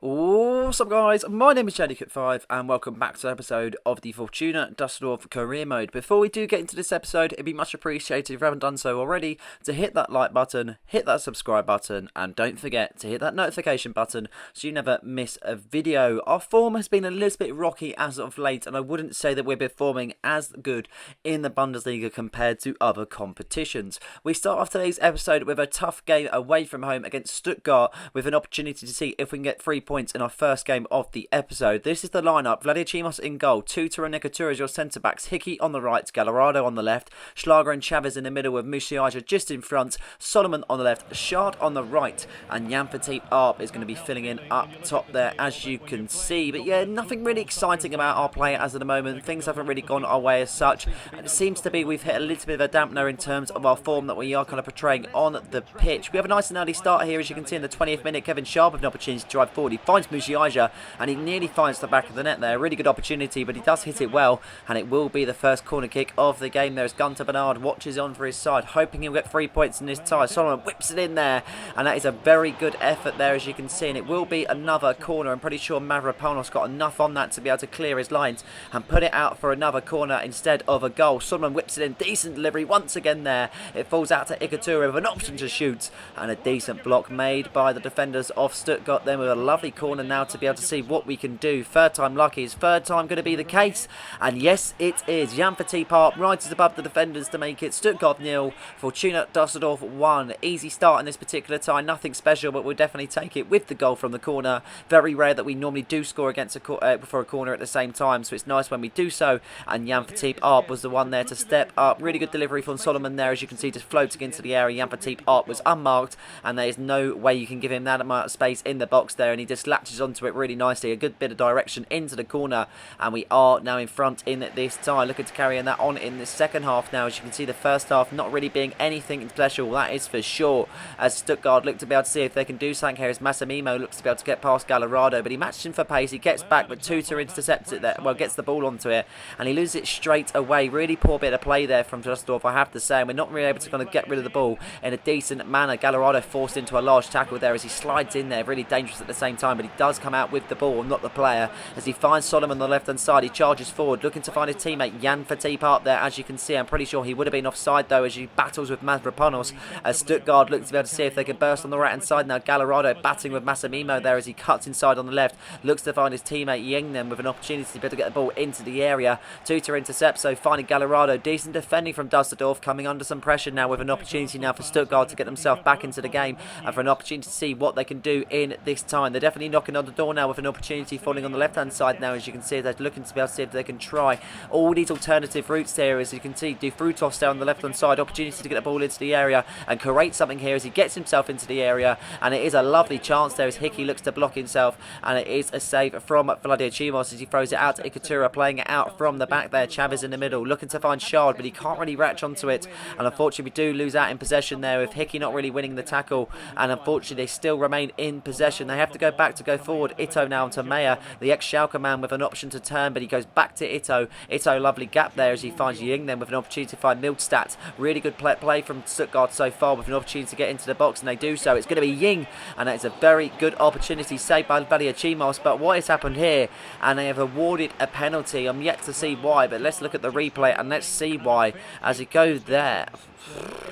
What's up guys, my name is Jellycut5 and welcome back to an episode of the Fortuna Dusseldorf career mode. Before we do get into this episode, it'd be much appreciated if you haven't done so already to hit that like button, hit that subscribe button, and don't forget to hit that notification button so you never miss a video. Our form has been a little bit rocky as of late, and I wouldn't say that we're performing as good in the Bundesliga compared to other competitions. We start off today's episode with a tough game away from home against Stuttgart with an opportunity to see if we can get 3 points in our first game of the episode. This is the lineup: Vladiachimos in goal, Tutor and Nikatura as your centre-backs, Hickey on the right, Gallardo on the left, Schlager and Chavez in the middle with Musiaja just in front, Solomon on the left, Shard on the right, and Jan Fatih Arp is going to be filling in up top there as you can see. But yeah, nothing really exciting about our play as of the moment. Things haven't really gone our way as such, and it seems to be we've hit a little bit of a dampener in terms of our form that we are kind of portraying on the pitch. We have a nice and early start here, as you can see in the 20th minute. Kevin Sharp with an opportunity to drive forward. He finds Musiaja and he nearly finds the back of the net there. Really good opportunity, but he does hit it well, and it will be the first corner kick of the game. There's Gunter Bernard watches on for his side, hoping he'll get 3 points in this tie. Solomon whips it in there, and that is a very good effort there, as you can see, and it will be another corner. I'm pretty sure Mavropanos got enough on that to be able to clear his lines and put it out for another corner instead of a goal. Solomon whips it in, decent delivery once again there. It falls out to Ikatura with an option to shoot, and a decent block made by the defenders of Stuttgart then, with a lovely corner now to be able to see what we can do. Third time lucky. Is third time going to be the case? And yes, it is. Jan Fatih Arp right above the defenders to make it Stuttgart 0, Fortuna Dusseldorf 1. Easy start in this particular tie. Nothing special, but we'll definitely take it with the goal from the corner. Very rare that we normally do score against for a corner at the same time, so it's nice when we do so. And Jan Fatih Arp was the one there to step up. Really good delivery from Solomon there, as you can see, just floating into the area. Jan Fatih Arp was unmarked, and there is no way you can give him that amount of space in the box there, and he just latches onto it really nicely. A good bit of direction into the corner, and we are now in front in this tie, looking to carry that on in the second half now. As you can see, the first half not really being anything special, that is for sure, as Stuttgart look to be able to see if they can do something here, as Massimino looks to be able to get past Gallardo, but he matched him for pace. He gets back, but Tutor intercepts it there, well, gets the ball onto it, and he loses it straight away. Really poor bit of play there from Dusseldorf, I have to say, and we're not really able to kind of get rid of the ball in a decent manner. Gallardo forced into a large tackle there as he slides in there, really dangerous at the same time, but he does come out with the ball, not the player, as he finds Solomon on the left hand side. He charges forward, looking to find his teammate Jan Fatih Arp there, as you can see. I'm pretty sure he would have been offside though, as he battles with Mavropanos, as Stuttgart looks to be able to see if they can burst on the right hand side now. Gallardo battling with Massimino there as he cuts inside on the left, looks to find his teammate Ying then with an opportunity to be able to get the ball into the area. Tutor intercepts, so finding Gallardo. Decent defending from Dusseldorf, coming under some pressure now, with an opportunity now for Stuttgart to get themselves back into the game and for an opportunity to see what they can do in this time. They're definitely knocking on the door now with an opportunity falling on the left hand side now, as you can see. They're looking to be able to see if they can try all these alternative routes here, as you can see. Dufrutos down the left hand side, opportunity to get the ball into the area and create something here as he gets himself into the area, and it is a lovely chance there as Hickey looks to block himself, and it is a save from Vladiachimos as he throws it out to Ikatura, playing it out from the back there. Chavez in the middle looking to find Shard, but he can't really latch onto it, and unfortunately we do lose out in possession there, with Hickey not really winning the tackle, and unfortunately they still remain in possession. They have to go back to go forward. Ito now onto Meyer, the ex-Schalke man, with an option to turn, but he goes back to Ito. Ito, lovely gap there as he finds Ying then with an opportunity to find Mildstadt. Really good play from Stuttgart so far, with an opportunity to get into the box, and they do so. It's going to be Ying, and that is a very good opportunity saved by Vladiachimos. But what has happened here, and they have awarded a penalty. I'm yet to see why, but let's look at the replay and let's see why, as it goes there.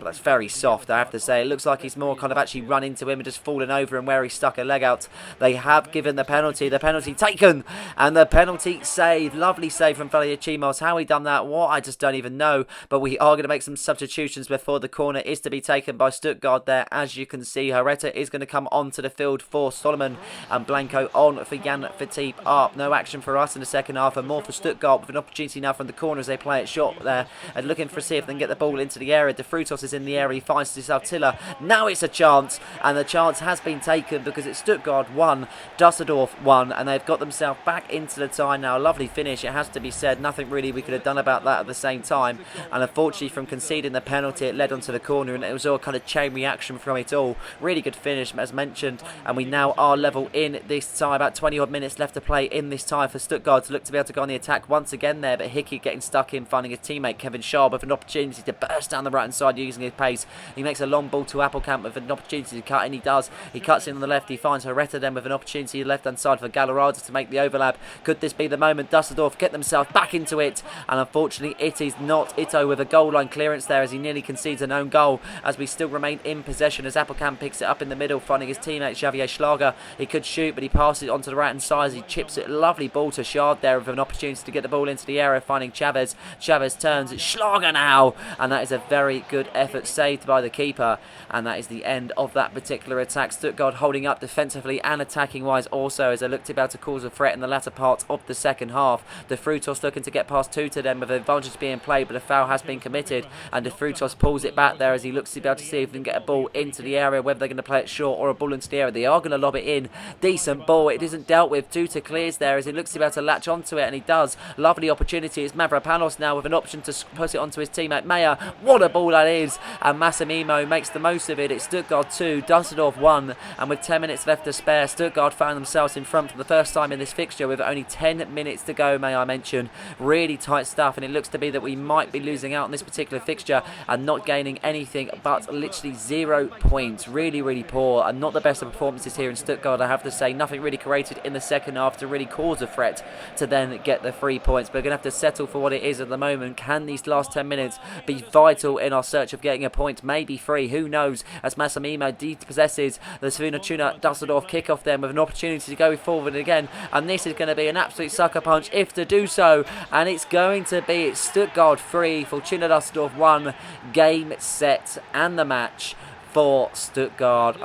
That's very soft, I have to say. It looks like he's more kind of actually run into him and just fallen over, and where he stuck a leg out. They have given the penalty taken, and the penalty saved. Lovely save from Vladiachimos. How he done that, what, I just don't even know. But we are going to make some substitutions before the corner is to be taken by Stuttgart there. As you can see, Herrera is going to come onto the field for Solomon, and Blanco on for Jan Fatih Arp. No action for us in the second half, and more for Stuttgart, with an opportunity now from the corner as they play it short there, and looking for see if they can get the ball into the area. De Frutos is in the area, he finds this Altilla. Now it's a chance, and the chance has been taken because it's Stuttgart 1, 1, Dusseldorf 1, and they've got themselves back into the tie now. Lovely finish, it has to be said. Nothing really we could have done about that at the same time, and unfortunately from conceding the penalty it led onto the corner, and it was all kind of chain reaction from it all. Really good finish as mentioned, and we now are level in this tie. About 20 odd minutes left to play in this tie for Stuttgart to look to be able to go on the attack once again there, but Hickey getting stuck in, finding his teammate Kevin Sharp with an opportunity to burst down the right hand side using his pace. He makes a long ball to Appelkamp with an opportunity to cut, and he does. He cuts in on the left, he finds Herrera then with an opportunity left hand side for Gallarado to make the overlap. Could this be the moment? Dusseldorf get themselves back into it, and unfortunately it is not. Ito with a goal line clearance there as he nearly concedes an own goal, as we still remain in possession as Appelkamp picks it up in the middle, finding his teammate Xavier Schlager. He could shoot, but he passes it onto the right hand side as he chips it. Lovely ball to Shard there with an opportunity to get the ball into the area, finding Chavez. Chavez turns, it's Schlager now, and that is a very good effort saved by the keeper, and that is the end of that particular attack. Stuttgart holding up defensively and attacking wise also, as they look to be able to cause a threat in the latter part of the second half. De Frutos looking to get past two to them with advantage being played, but a foul has been committed, and De Frutos pulls it back there as he looks to be able to see if they can get a ball into the area, whether they're going to play it short or a ball into the area. They are going to lob it in. Decent ball, it isn't dealt with. Tuta clears there as he looks to be able to latch onto it, and he does. Lovely opportunity. It's Mavropanos now with an option to put it onto his teammate Mayer. What a ball that is, and Massimimo makes the most of it. It's Stuttgart 2, Dusseldorf 1, and with 10 minutes left to spare, Stuttgart found themselves in front for the first time in this fixture with only 10 minutes to go, may I mention. Really tight stuff, and it looks to be that we might be losing out on this particular fixture and not gaining anything but literally 0 points. Really, really poor, and not the best of performances here in Stuttgart, I have to say. Nothing really created in the second half to really cause a threat to then get the 3 points. But we're going to have to settle for what it is at the moment. Can these last 10 minutes be vital in our search of getting a point? Maybe 3, who knows, as Massimimo depossesses the Fortuna Dusseldorf kickoff then with an opportunity to go forward again, and this is going to be an absolute sucker punch if to do so, and it's going to be Stuttgart 3, Fortuna Dusseldorf 1, game, set, and the match for Stuttgart.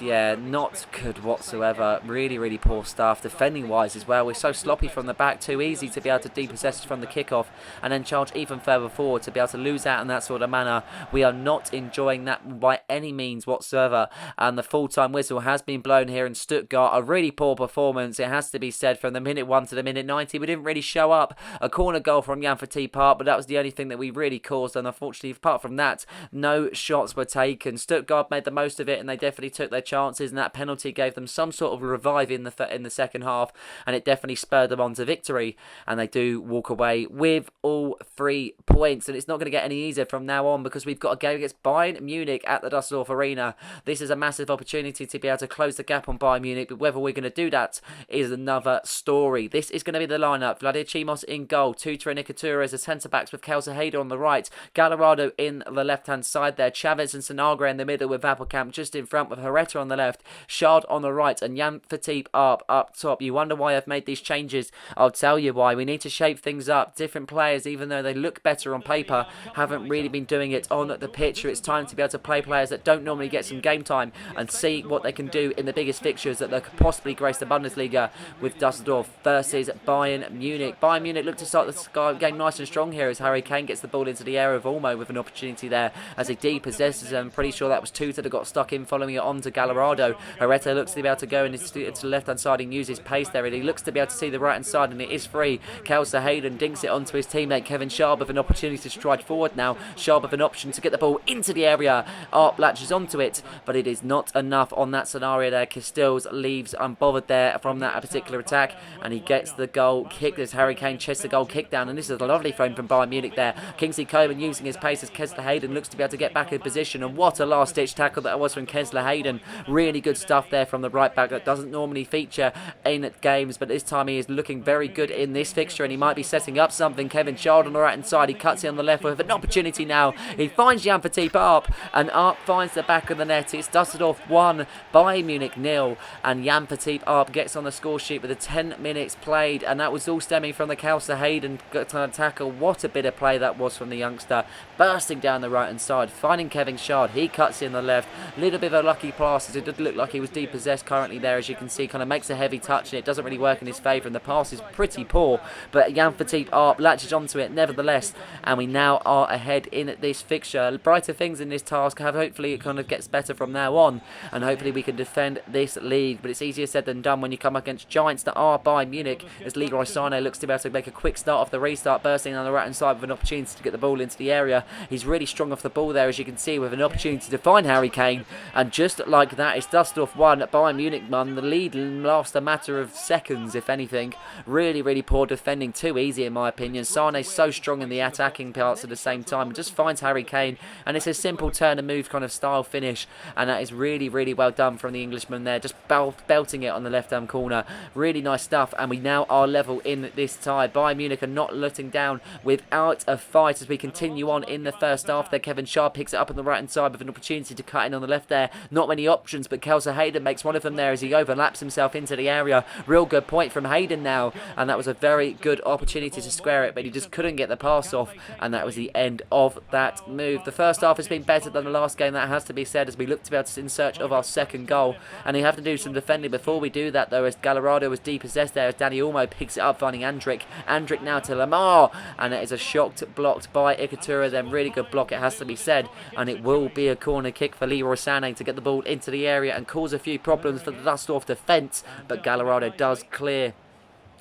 Yeah, not good whatsoever. Really, really poor stuff. Defending wise as well, we're so sloppy from the back, too easy to be able to depossess from the kickoff and then charge even further forward to be able to lose out in that sort of manner. We are not enjoying that by any means whatsoever, and the full-time whistle has been blown here in Stuttgart. A really poor performance, it has to be said. From the minute 1 to the minute 90, we didn't really show up. A corner goal from Jan Fatih Park, but that was the only thing that we really caused, and unfortunately apart from that, no shots were taken. Stuttgart made the most of it, and they definitely took their chances, and that penalty gave them some sort of revive in the second half, and it definitely spurred them on to victory, and they do walk away with all 3 points. And it's not going to get any easier from now on, because we've got a game against Bayern Munich at the Dusseldorf Arena. This is a massive opportunity to be able to close the gap on Bayern Munich, but whether we're going to do that is another story. This is going to be the lineup: Vladimir Chimos in goal, Tuta and Nikatura as the centre-backs with Kelsa on the right, Gallarado in the left-hand side there, Chavez and Sanagra in the middle with Appelkamp just in front with Herrera on the left, Shard on the right, and Jan Fatih up top. You wonder why I've made these changes. I'll tell you why. We need to shape things up. Different players, even though they look better on paper, haven't really been doing it on the pitch. It's time to be able to play players that don't normally get some game time and see what they can do in the biggest fixtures that they could possibly grace the Bundesliga with Dusseldorf versus Bayern Munich. Bayern Munich look to start the game nice and strong here as Harry Kane gets the ball into the area of Olmo with an opportunity there as he depossesses him. I'm pretty sure that was Tuta that got stuck in, following it on to Gallarado. Herrera looks to be able to go into the left hand side and use his pace there, and he looks to be able to see the right hand side, and it is free. Kelsa Hayden dinks it onto his teammate Kevin Sharp with an opportunity to stride forward now. Sharp with an option to get the ball into the area. Arp latches onto it, but it is not enough on that scenario there. Castells leaves unbothered there from that particular attack, and he gets the goal kick as Harry Kane chests the goal kick down, and this is a lovely frame from Bayern Munich there. Kingsley Coman using his pace as Kessler Hayden looks to be able to get back in position, and what a last ditch tackle that was from Kessler Hayden. Really good stuff there from the right back that doesn't normally feature in games, but this time he is looking very good in this fixture, and he might be setting up something. Kevin Child on the right hand side, he cuts it on the left with an opportunity now. He finds Jan Fatih Arp, and Arp finds the back of the net. It's Dusseldorf 1, Bayern Munich 0, and Jan Fatih Arp gets on the score sheet with the 10 minutes played, and that was all stemming from the Kelsa Hayden tackle. What a bit of play that was from the youngster, bursting down the right hand side, finding Kevin Shard. He cuts in the left, little bit of a lucky pass passes. It did look like he was depossessed currently there, as you can see, kind of makes a heavy touch and it doesn't really work in his favour, and the pass is pretty poor, but Jan Fatih Arp latches onto it nevertheless, and we now are ahead in this fixture. Brighter things in this task. Hopefully it kind of gets better from now on, and hopefully we can defend this league, but it's easier said than done when you come against giants that are Bayern Munich, as Leroy Sané looks to be able to make a quick start off the restart, bursting on the right hand side with an opportunity to get the ball into the area. He's really strong off the ball there, as you can see, with an opportunity to find Harry Kane, and just like that, it's Dusseldorf 1, Bayern Munich 1. The lead lasts a matter of seconds, if anything. Really poor defending, too easy in my opinion. Sané's so strong in the attacking parts at the same time, and just finds Harry Kane, and it's a simple turn and move kind of style finish, and that is really well done from the Englishman there, just belting it on the left hand corner. Really nice stuff, and we now are level in this tie. Bayern Munich are not letting down without a fight as we continue on in the first half there. Kevin Sharp picks it up on the right hand side with an opportunity to cut in on the left there. Not many options, but Kelsa Hayden makes one of them there as he overlaps himself into the area. Real good point from Hayden now, and that was a very good opportunity to square it, but he just couldn't get the pass off, and that was the end of that move. The first half has been better than the last game, that has to be said, as we look to be able to in search of our second goal, and we have to do some defending before we do that though, as Gallardo was depossessed there, as Danny Olmo picks it up, finding Andric now to Lamar, and it is a shocked blocked by Ikatura. Then really good block, it has to be said, and it will be a corner kick for Leroy Sané to get the ball into the area and cause a few problems for the Dusseldorf defence, but Gallardo does clear.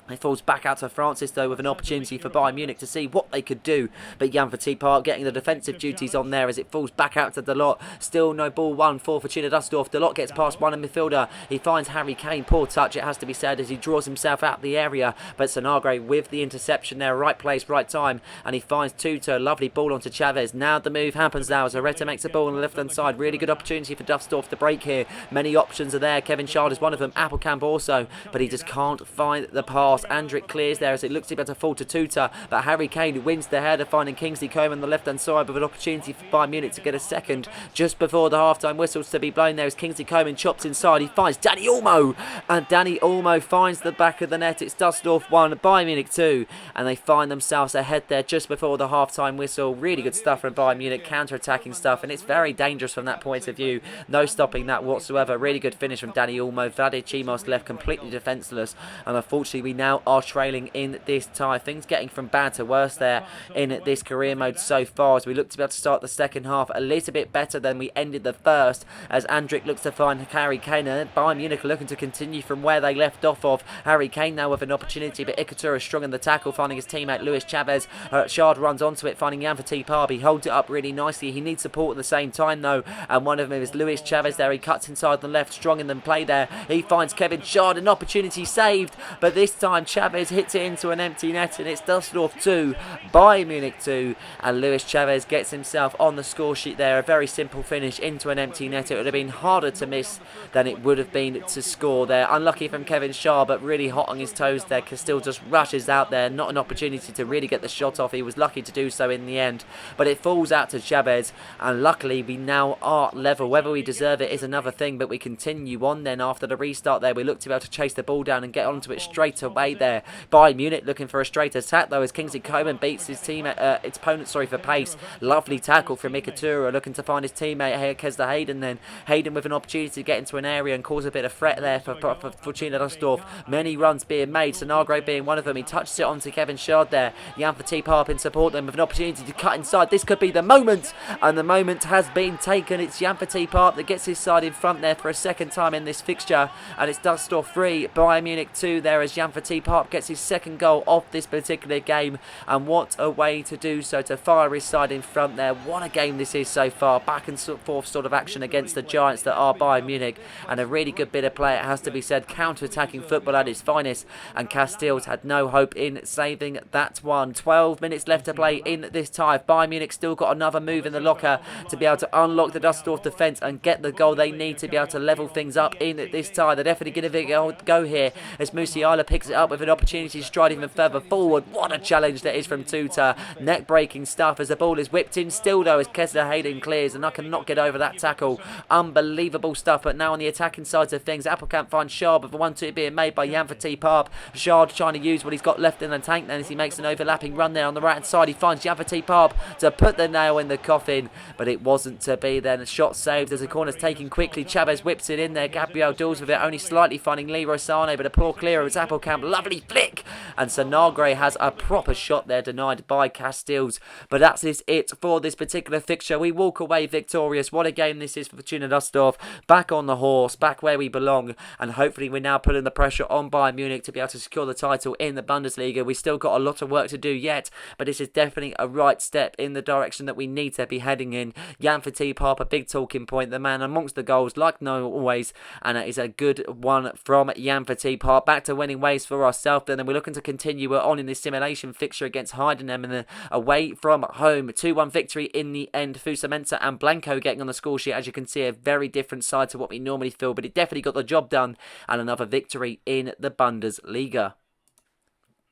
It falls back out to Francis though, with an opportunity for Bayern Munich to see what they could do, but Jan Fatih Arp getting the defensive duties on there as it falls back out to Dalot. Still no ball one for Fortuna Dusseldorf. Dalot gets past one midfielder. He finds Harry Kane. Poor touch, it has to be said, as he draws himself out the area, but Sanagre with the interception there, right place, right time, and he finds Tuta. Lovely ball onto Chavez. Now the move happens now as Areta makes a ball on the left hand side. Really good opportunity for Dusseldorf to break here. Many options are there. Kevin Shard is one of them, Appelkamp also, but he just can't find the pass. Andric clears there as it looks to be able to fall to Tuta, but Harry Kane wins the header, finding Kingsley Coman on the left hand side with an opportunity for Bayern Munich to get a second just before the half-time whistles to be blown there, as Kingsley Coman chops inside. He finds Danny Olmo, and Danny Olmo finds the back of the net. It's Dusseldorf 1, Bayern Munich 2, and they find themselves ahead there just before the half-time whistle. Really good stuff from Bayern Munich, counter-attacking stuff, and it's very dangerous from that point of view. No stopping that whatsoever. Really good finish from Danny Olmo. Vlade Chimos left completely defenceless, and unfortunately we now are trailing in this tie. Things getting from bad to worse there in this career mode so far, as we look to be able to start the second half a little bit better than we ended the first, as Andric looks to find Harry Kane, and Bayern Munich are looking to continue from where they left off of. Harry Kane now with an opportunity, but Ikatura is strong in the tackle, finding his teammate Luis Chavez. Shard runs onto it, finding Jan Fatih Arp. He holds it up really nicely. He needs support at the same time though, and one of them is Luis Chavez there. He cuts inside the left, strong in the play there. He finds Kevin Shard, an opportunity saved, but this time Chavez hits it into an empty net, and it's Dusseldorf 2, Bayern Munich 2, and Luis Chavez gets himself on the score sheet there. A very simple finish into an empty net. It would have been harder to miss than it would have been to score there. Unlucky from Kevin Shah, but really hot on his toes there. Castile just rushes out there, not an opportunity to really get the shot off. He was lucky to do so in the end, but it falls out to Chavez, and luckily we now are level. Whether we deserve it is another thing, but we continue on then after the restart there. We look to be able to chase the ball down and get onto it straight away there. Bayern Munich looking for a straight attack though, as Kingsley Coman beats his teammate, its opponent for pace. Lovely tackle from Ikatura, looking to find his teammate here, Kesda Hayden then. Hayden with an opportunity to get into an area and cause a bit of threat there for Fortuna Dusseldorf. Many runs being made, Sanagre being one of them. He touches it onto Kevin Shard there. Jan Fatih Arp in support them with an opportunity to cut inside. This could be the moment, and the moment has been taken. It's Jan Fatih Arp that gets his side in front there for a second time in this fixture, and it's Dusseldorf 3, Bayern Munich 2 there, as Jan Fatih Arp gets his second goal of this particular game, and what a way to do so, to fire his side in front there. What a game this is so far. Back and forth sort of action against the giants that are Bayern Munich, and a really good bit of play, it has to be said. Counter-attacking football at its finest, and Castile's had no hope in saving that one. 12 minutes left to play in this tie. Bayern Munich still got another move in the locker to be able to unlock the Dusseldorf defence and get the goal they need to be able to level things up in this tie. They're definitely going to go here, as Musiala picks it it up with an opportunity to stride even further forward. What a challenge that is from Tuta. Neck-breaking stuff as the ball is whipped in still though as Kessler Hayden clears, and I cannot get over that tackle. Unbelievable stuff. But now on the attacking side of things, Applecamp finds Shard with a 1-2 being made by Jan Verteep. Shard trying to use what he's got left in the tank then as he makes an overlapping run there on the right hand side. He finds Jan Verteep to put the nail in the coffin, but it wasn't to be then. A shot saved as the corner's taken quickly. Chavez whips it in there. Gabriel deals with it, only slightly finding Leroy Sane, but a poor clear. It's Applecamp. Lovely flick. And Sanagre has a proper shot there denied by Castiles. But that's it for this particular fixture. We walk away victorious. What a game this is for Fortuna Dusseldorf. Back on the horse, back where we belong, and hopefully we're now putting the pressure on Bayern Munich to be able to secure the title in the Bundesliga. We still got a lot of work to do yet, but this is definitely a right step in the direction that we need to be heading in. Jan Verteep, a big talking point, the man amongst the goals, like no always, and it is a good one from Jan Verteep. Back to winning ways for ourselves, and then we're looking to continue on in this simulation fixture against Heidenheim and the away from home. 2-1 victory in the end. Fusamensa and Blanco getting on the score sheet. As you can see, a very different side to what we normally feel, but it definitely got the job done, and another victory in the Bundesliga.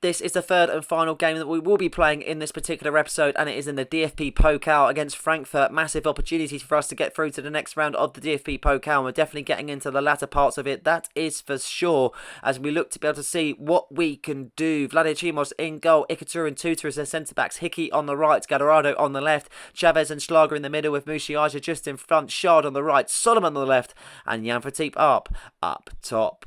This is the third and final game that we will be playing in this particular episode, and it is in the DFB Pokal against Frankfurt. Massive opportunities for us to get through to the next round of the DFB Pokal, and we're definitely getting into the latter parts of it. That is for sure, as we look to be able to see what we can do. Vladir Chimos in goal, Ikatur and Tuta as their centre-backs, Hickey on the right, Gadarado on the left, Chavez and Schlager in the middle with Musiaja just in front, Shard on the right, Solomon on the left, and Jan Verteep up top.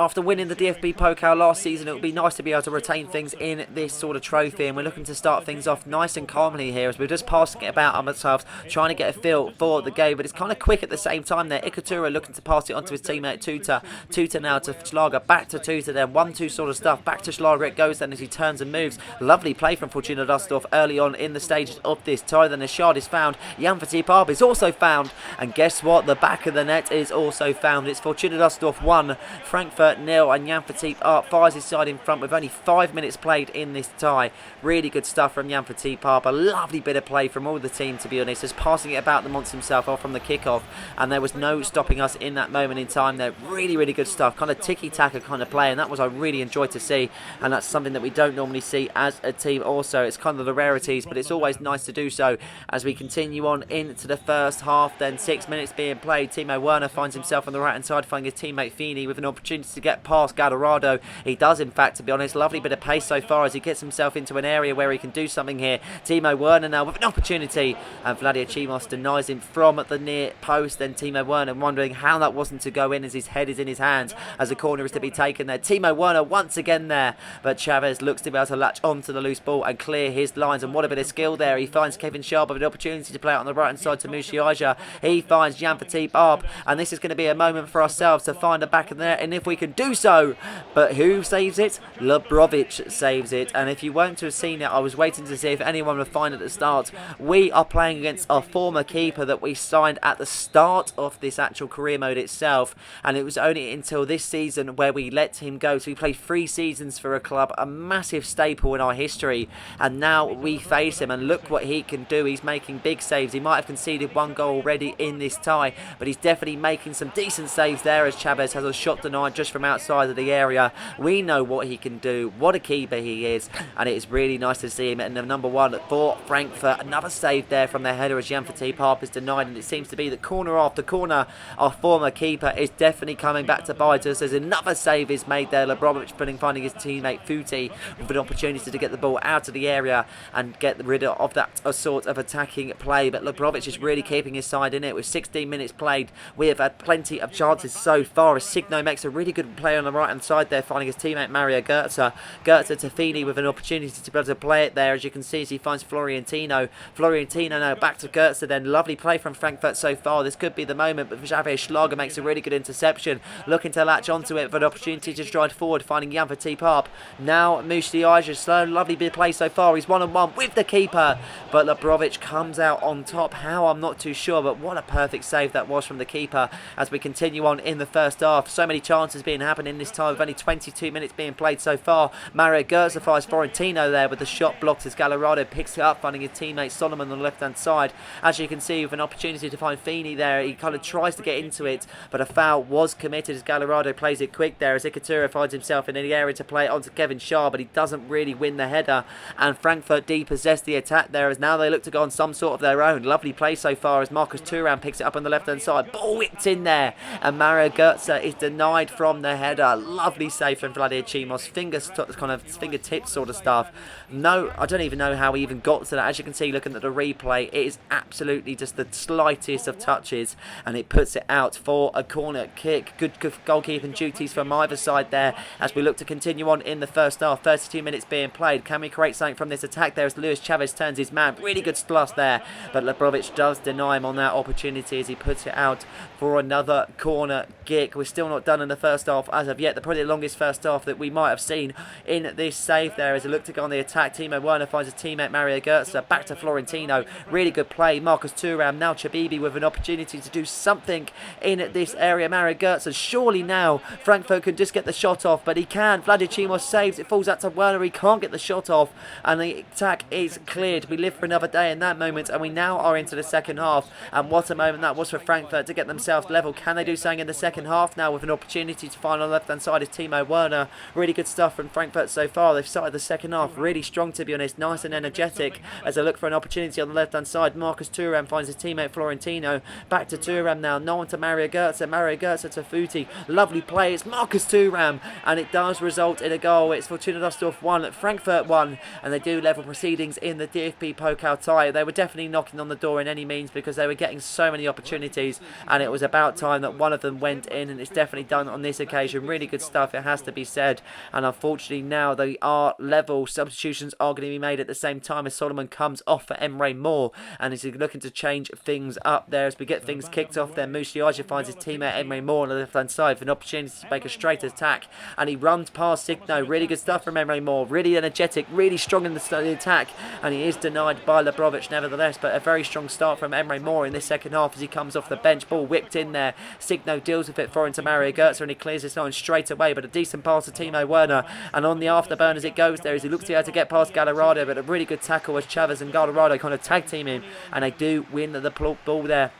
After winning the DFB Pokal last season, it would be nice to be able to retain things in this sort of trophy, and we're looking to start things off nice and calmly here as we're just passing it about ourselves, trying to get a feel for the game, but it's kind of quick at the same time there. Ikatura looking to pass it on to his teammate Tuta. Tuta now to Schlager, back to Tuta, then 1-2 sort of stuff, back to Schlager it goes then as he turns and moves. Lovely play from Fortuna Dusseldorf early on in the stages of this tie. Then the Shard is found, Jan Verteep is also found, and guess what? The back of the net is also found. It's Fortuna Dusseldorf 1, Frankfurt 0, and Jan Verteep fires his side in front with only 5 minutes played in this tie. Really good stuff from Jan Verteep. A lovely bit of play from all the team, to be honest, just passing it about the monster himself off from the kickoff, and there was no stopping us in that moment in time there. Really good stuff, kind of tiki-taka kind of play, and that was I really enjoyed to see, and that's something that we don't normally see as a team also. It's kind of the rarities, but it's always nice to do so as we continue on into the first half. Then 6 minutes being played, Timo Werner finds himself on the right hand side, finding his teammate Feeney with an opportunity to get past Gadarado. He does, in fact, to be honest. Lovely bit of pace so far as he gets himself into an area where he can do something here. Timo Werner now with an opportunity, and Vladir Chimos denies him from the near post. Then Timo Werner wondering how that wasn't to go in as his head is in his hands as the corner is to be taken there. Timo Werner once again there, but Chavez looks to be able to latch onto the loose ball and clear his lines, and what a bit of skill there. He finds Kevin Sharp with an opportunity to play out on the right hand side to Musiaja. He finds Jan Verteep up, and this is going to be a moment for ourselves to find the back of the net, and if we can do so. But who saves it? Lebrovic saves it, and if you weren't to have seen it, I was waiting to see if anyone would find it at the start. We are playing against our former keeper that we signed at the start of this actual career mode itself, and it was only until this season where we let him go. So we played 3 seasons for a club, a massive staple in our history, and now we face him, and look what he can do. He's making big saves. He might have conceded 1 goal already in this tie, but he's definitely making some decent saves there as Chavez has a shot denied just from outside of the area. We know what he can do, what a keeper he is, and it is really nice to see him in the number 1 for Frankfurt. Another save there from their header as Jan Verteep is denied, and it seems to be that corner after corner our former keeper is definitely coming back to bite us as another save is made there. Lebrovic finding his teammate Futi with an opportunity to get the ball out of the area and get rid of that sort of attacking play, but Lebrovic is really keeping his side in it. With 16 minutes played, we have had plenty of chances so far as Signo makes a really good play on the right hand side there, finding his teammate Mario Goetze. Goetze to Feeney with an opportunity to be able to play it there, as you can see, as he finds Florientino now back to Goetze. Then lovely play from Frankfurt so far. This could be the moment, but Javier Schlager makes a really good interception, looking to latch onto it for an opportunity to stride forward, finding Jan Verteep up. Now Musiaja, slow, lovely bit of play so far. He's 1-on-1 with the keeper, but Lebrovic comes out on top. How, I'm not too sure, but what a perfect save that was from the keeper as we continue on in the first half. So many chances been happening this time with only 22 minutes being played so far. Mario Götze finds Florentino there with the shot blocked as Gallardo picks it up, finding his teammate Solomon on the left hand side. As you can see, with an opportunity to find Feeney there, he kind of tries to get into it, but a foul was committed as Gallardo plays it quick there as Ikatura finds himself in the area to play it onto Kevin Shaw, but he doesn't really win the header, and Frankfurt depossess the attack there as now they look to go on some sort of their own. Lovely play so far as Marcus Thuram picks it up on the left hand side. Ball whipped in there, and Mario Götze is denied from the header. Lovely save from Vladir Chimos, fingertips sort of stuff. No, I don't even know how he even got to that. As you can see, looking at the replay, it is absolutely just the slightest of touches, and it puts it out for a corner kick. Good goalkeeping duties from either side there as we look to continue on in the first half. 32 minutes being played. Can we create something from this attack there as Luis Chavez turns his man? Really good plus there, but Lebrovic does deny him on that opportunity as he puts it out for another corner kick. We're still not done in the first half as of yet. Probably the longest first half that we might have seen in this save there as a look to go on the attack. Timo Werner finds his teammate Mario Götze. Back to Florentino. Really good play. Marcus Thuram, now Chabibi with an opportunity to do something in this area. Mario Götze, surely now Frankfurt can just get the shot off, but he can. Vladir Chimos saves. It falls out to Werner. He can't get the shot off, and the attack is cleared. We live for another day in that moment, and we now are into the second half. And what a moment that was for Frankfurt to get themselves level. Can they do something in the second half now with an opportunity to find on the left hand side is Timo Werner. Really good stuff from Frankfurt so far. They've started the second half really strong, to be honest, nice and energetic as they look for an opportunity on the left hand side. Marcus Thuram finds his teammate Florentino. Back to Thuram now, no one to Mario Götze. Mario Götze to Futi. Lovely play. It's Marcus Thuram, and it does result in a goal. It's Fortuna Dusseldorf 1, Frankfurt 1, and they do level proceedings in the DFB Pokal tie. They were definitely knocking on the door in any means because they were getting so many opportunities, and it was about time that one of them went in, and it's definitely done on this occasion. Really good stuff, it has to be said, and unfortunately now they are level. Substitutions are going to be made at the same time as Solomon comes off for Emre Moore, and is looking to change things up there as we get things kicked off there. Musiala finds his teammate Emre Moore on the left hand side for an opportunity to make a straight attack, and he runs past Signo. Really good stuff from Emre Moore, really energetic, really strong in the attack, and he is denied by Lebrovic nevertheless, but a very strong start from Emre Moore in this second half as he comes off the bench. Ball whipped in there, Signo deals with it for into Mario Götze, and he clears this line straight away, but a decent pass to Timo Werner, and on the afterburn as it goes there as he looks to be able to get past Gallardo, but a really good tackle as Chavez and Gallardo kind of tag team him, and they do win the ball there.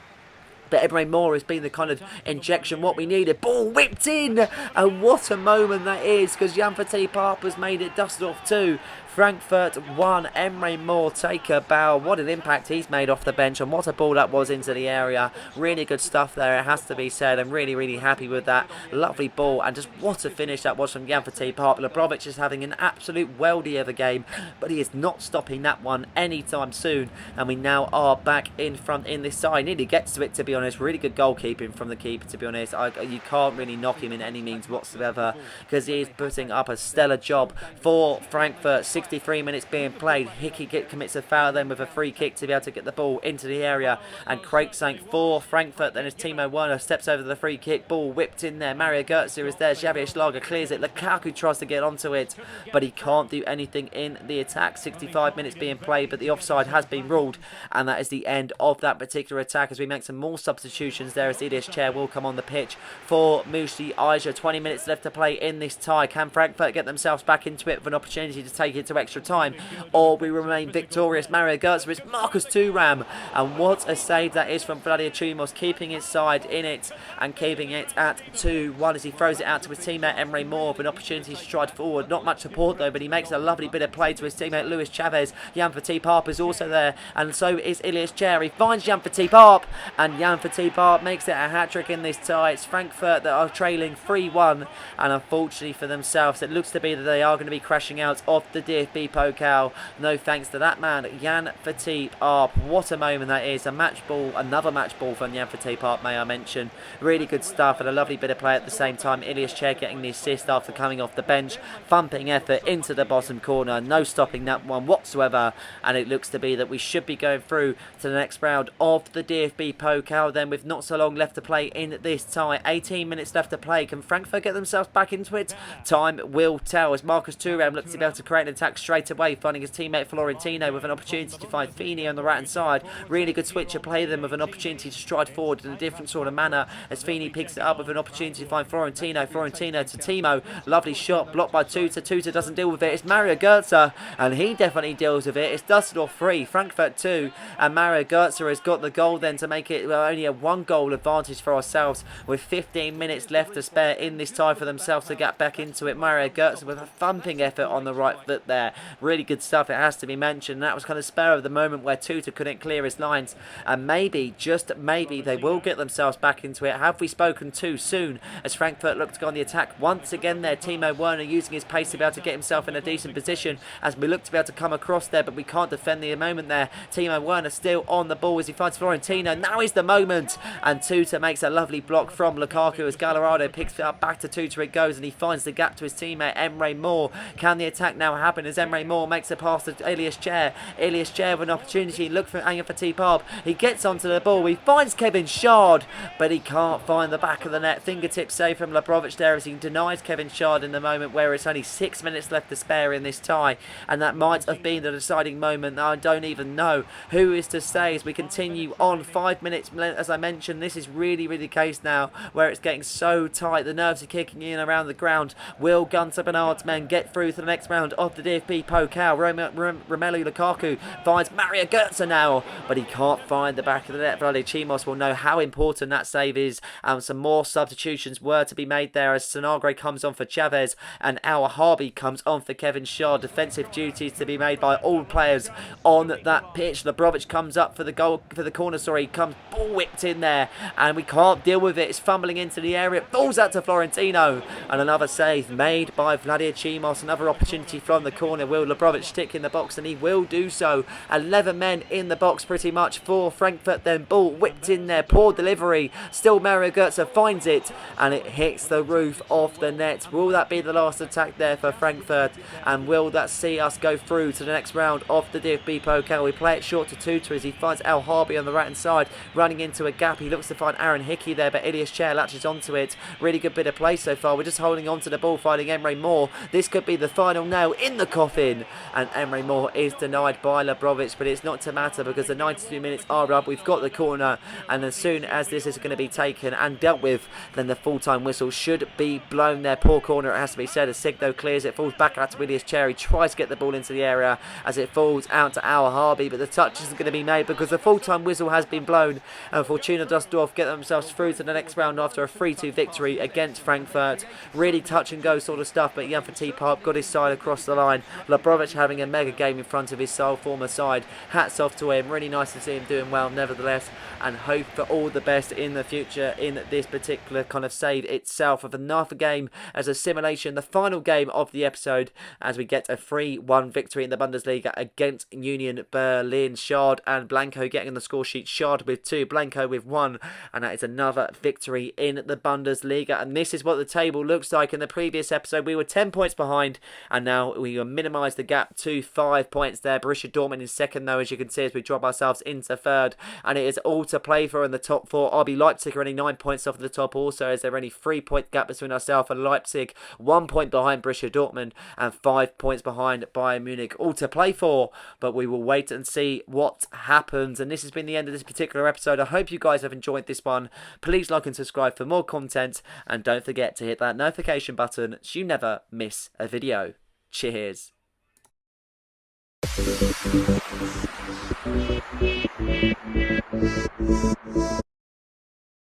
But Emre Moore has been the kind of injection what we needed. Ball whipped in, and what a moment that is, because Jan-Fatih Papa's made it Dusseldorf 2, Frankfurt 1. Emre Moore take a bow. What an impact he's made off the bench, and what a ball that was into the area. Really good stuff there, it has to be said. I'm really happy with that. Lovely ball, and just what a finish that was from Jan-Fatih Papa. Lebrovic is having an absolute weldy of a game, but he is not stopping that one anytime soon, and we now are back in front in this side. Nearly gets to it, to be honest. Really good goalkeeping from the keeper, to be honest. You can't really knock him in any means whatsoever because he is putting up a stellar job for Frankfurt. 63 minutes being played. Hickey commits a foul then with a free kick to be able to get the ball into the area and create something for Frankfurt. Then as Timo Werner steps over the free kick, ball whipped in there. Mario Götze is there. Xavier Schlager clears it. Lukaku tries to get onto it, but he can't do anything in the attack. 65 minutes being played, but the offside has been ruled, and that is the end of that particular attack as we make some more substitutions there as Ilyas Chair will come on the pitch for Musi Aja. 20 minutes left to play in this tie. Can Frankfurt get themselves back into it with an opportunity to take it to extra time, or we remain victorious? Mario Götze, it's Marcus Thuram, and what a save that is from Vladir Chimos, keeping his side in it and keeping it at 2-1 as he throws it out to his teammate Emre Moore with an opportunity to stride forward. Not much support though, but he makes a lovely bit of play to his teammate Luis Chavez. Jan-Fatih Papa is also there, and so is Ilyas Chair. He finds Jan-Fatih Papa, and Jan-Fatih Papa makes it a hat-trick in this tie. It's Frankfurt that are trailing 3-1, and unfortunately for themselves, it looks to be that they are going to be crashing out of the DFB Pokal. No thanks to that man, Jan-Fatih Papa. What a moment that is. A match ball, another match ball from Jan-Fatih Papa, may I mention. Really good stuff, and a lovely bit of play at the same time. Ilyas Chair getting the assist after coming off the bench. Thumping effort into the bottom corner. No stopping that one whatsoever, and it looks to be that we should be going through to the next round of the DFB Pokal. now then, with not so long left to play in this tie. 18 minutes left to play. Can Frankfurt get themselves back into it? Time will tell as Marcus Thuram looks to be able to create an attack straight away, finding his teammate Florentino with an opportunity to find Feeney on the right hand side. Really good switch to play them with an opportunity to stride forward in a different sort of manner as Feeney picks it up with an opportunity to find Florentino. Florentino to Timo. Lovely shot blocked by Tuta. Tuta doesn't deal with it. It's Mario Götze and he definitely deals with it. It's Dusseldorf 3, Frankfurt 2, and Mario Götze has got the goal then to make it only a 1-goal advantage for ourselves with 15 minutes left to spare in this tie for themselves to get back into it. Mario Götze with a thumping effort on the right foot there. Really good stuff, it has to be mentioned. And that was kind of spur of the moment where Tuta couldn't clear his lines, and maybe, just maybe, they will get themselves back into it. Have we spoken too soon as Frankfurt look to go on the attack once again there? Timo Werner using his pace to be able to get himself in a decent position as we look to be able to come across there, but we can't defend the moment there. Timo Werner still on the ball as he finds Florentino. Now is the moment, and Tuta makes a lovely block from Lukaku as Gallardo picks it up. Back to Tuta it goes, and he finds the gap to his teammate Emre Moore. Can the attack now happen as Emre Moore makes a pass to Ilias Chair? Ilias Chair with an opportunity. Look for Anya Fatih. He gets onto the ball. He finds Kevin Shard, but he can't find the back of the net. Fingertip save from Labrovic there as he denies Kevin Shard in the moment where it's only 6 minutes left to spare in this tie, and that might have been the deciding moment. I don't even know who is to say as we continue on. 5 minutes, as I mentioned, this is really the case now where it's getting so tight. The nerves are kicking in around the ground. Will Gunter Bernard's men get through to the next round of the DFB Pokal? Romelu Lukaku finds Mario Götze now, but he can't find the back of the net. Vlade Chimos will know how important that save is, and some more substitutions were to be made there as Sonagre comes on for Chavez and Al Harbi comes on for Kevin Shaw. Defensive duties to be made by all players on that pitch. Labrovic comes up for the goal, for the corner, sorry, comes ball whipped in there, and we can't deal with it. It's fumbling into the area, it falls out to Florentino, and another save made by Vladir Chimos. Another opportunity from the corner. Will Labrovic stick in the box, and he will do so. 11 men in the box pretty much for Frankfurt then. Ball whipped in there, poor delivery. Still Mario Götze finds it, and it hits the roof of the net. Will that be the last attack there for Frankfurt, and will that see us go through to the next round of the DFB Pokal? We play it short to Tuta as he finds Al Harbi on the right hand side running into a gap. He looks to find Aaron Hickey there, but Ilias Chair latches onto it. Really good bit of play so far. We're just holding on to the ball, finding Emre Moore. This could be the final nail in the coffin, and Emre Moore is denied by Labrovic, but it's not to matter because the 92 minutes are up. We've got the corner, and as soon as this is going to be taken and dealt with, then the full-time whistle should be blown there. Poor corner, it has to be said, as Signo clears it, falls back out to Ilias Chair. He tries to get the ball into the area as it falls out to Al Harbi, but the touch isn't going to be made because the full-time whistle has been blown, and Fortuna Dusseldorf get themselves through to the next round after a 3-2 victory against Frankfurt. Really touch and go sort of stuff, but Jan Fatih got his side across the line. Labrovic having a mega game in front of his former side. Hats off to him. Really nice to see him doing well nevertheless, and hope for all the best in the future in this particular kind of save itself of another game as a simulation, the final game of the episode, as we get a 3-1 victory in the Bundesliga against Union Berlin. Shard and Blanco getting on the score sheet. Shard with 2, Blanco with 1, and that is another victory in the Bundesliga. And this is what the table looks like. In the previous episode we were 10 points behind, and now we minimise the gap to 5 points there. Borussia Dortmund in second though, as you can see, as we drop ourselves into third, and it is all to play for in the top 4. RB Leipzig are only 9 points off the top also, as there are only 3-point gap between ourselves and Leipzig, 1 point behind Borussia Dortmund and 5 points behind Bayern Munich. All to play for, but we will wait and see what happens. And this has been the end of this particular episode. I hope you guys have enjoyed this one. Please like and subscribe for more content, and don't forget to hit that notification button so you never miss a video. Cheers.